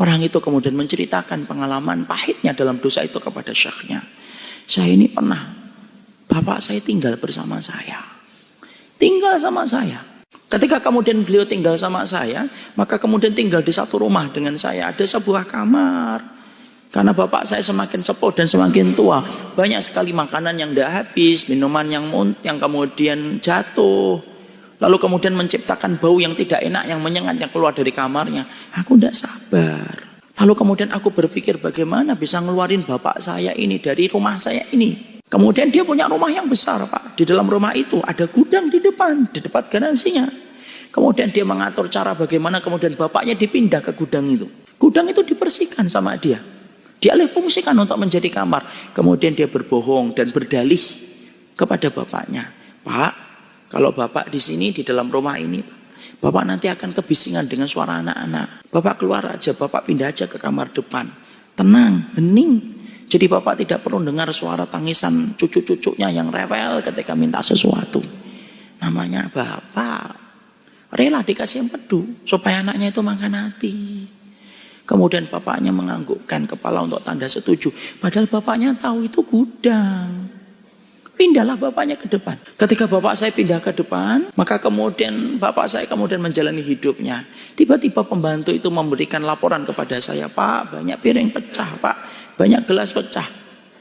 Orang itu kemudian menceritakan pengalaman pahitnya dalam dosa itu kepada syekhnya. Saya ini pernah, bapak saya tinggal bersama saya. Tinggal sama saya. Ketika kemudian beliau tinggal sama saya, maka kemudian tinggal di satu rumah dengan saya. Ada sebuah kamar. Karena bapak saya semakin sepuh dan semakin tua, banyak sekali makanan yang tidak habis, minuman yang kemudian jatuh. Lalu kemudian menciptakan bau yang tidak enak, yang menyengat, yang keluar dari kamarnya. Aku tidak sabar. Lalu kemudian aku berpikir bagaimana bisa ngeluarin bapak saya ini dari rumah saya ini. Kemudian dia punya rumah yang besar, Pak. Di dalam rumah itu ada gudang di depan garasinya. Kemudian dia mengatur cara bagaimana kemudian bapaknya dipindah ke gudang itu. Gudang itu dibersihkan sama dia. Dialih fungsikan untuk menjadi kamar. Kemudian dia berbohong dan berdalih kepada bapaknya. Pak, kalau bapak di sini di dalam rumah ini, bapak nanti akan kebisingan dengan suara anak-anak. Bapak keluar aja, bapak pindah aja ke kamar depan. Tenang, hening. Jadi bapak tidak perlu dengar suara tangisan cucu-cucunya yang rewel ketika minta sesuatu. Namanya bapak. Rela dikasih empedu supaya anaknya itu makan hati. Kemudian bapaknya menganggukkan kepala untuk tanda setuju. Padahal bapaknya tahu itu gudang. Pindahlah bapaknya ke depan. Ketika bapak saya pindah ke depan, maka kemudian bapak saya kemudian menjalani hidupnya. Tiba-tiba pembantu itu memberikan laporan kepada saya, Pak, banyak piring pecah, Pak, banyak gelas pecah.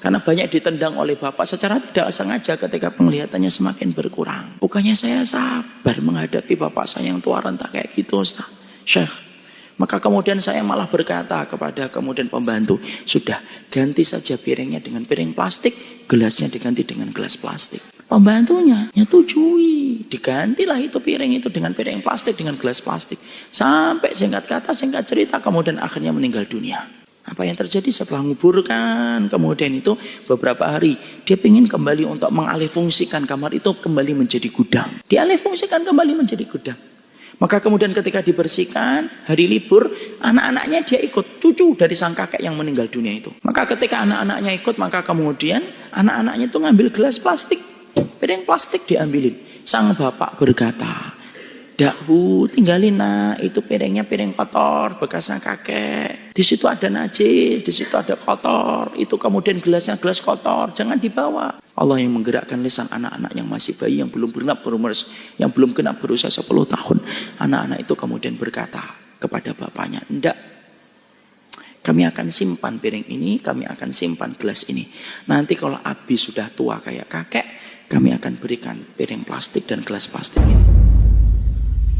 Karena banyak ditendang oleh bapak secara tidak sengaja ketika penglihatannya semakin berkurang. Bukannya saya sabar menghadapi bapak saya yang tua renta kayak gitu, Ustaz, Syekh. Maka kemudian saya malah berkata kepada kemudian pembantu, sudah ganti saja piringnya dengan piring plastik, gelasnya diganti dengan gelas plastik. Pembantunya nyetujui, digantilah itu piring itu dengan piring plastik, dengan gelas plastik. Sampai singkat kata, singkat cerita, kemudian akhirnya meninggal dunia. Apa yang terjadi setelah nguburkan, kemudian itu beberapa hari, dia ingin kembali untuk mengalihfungsikan kamar itu kembali menjadi gudang. Dialihfungsikan kembali menjadi gudang. Maka kemudian ketika dibersihkan, hari libur, anak-anaknya dia ikut, cucu dari sang kakek yang meninggal dunia itu. Maka ketika anak-anaknya ikut, maka kemudian anak-anaknya itu ngambil gelas plastik, piring plastik diambilin. Sang bapak berkata, Dakhu, tinggalin nak, itu piringnya piring kotor, bekasnya kakek. Di situ ada najis, di situ ada kotor, itu kemudian gelasnya gelas kotor, jangan dibawa. Allah yang menggerakkan lisan anak-anak yang masih bayi, yang belum genap berusia 10 tahun. Anak-anak itu kemudian berkata kepada bapaknya, enggak, kami akan simpan piring ini, kami akan simpan gelas ini. Nanti kalau Abi sudah tua kayak kakek, kami akan berikan piring plastik dan gelas plastik ini.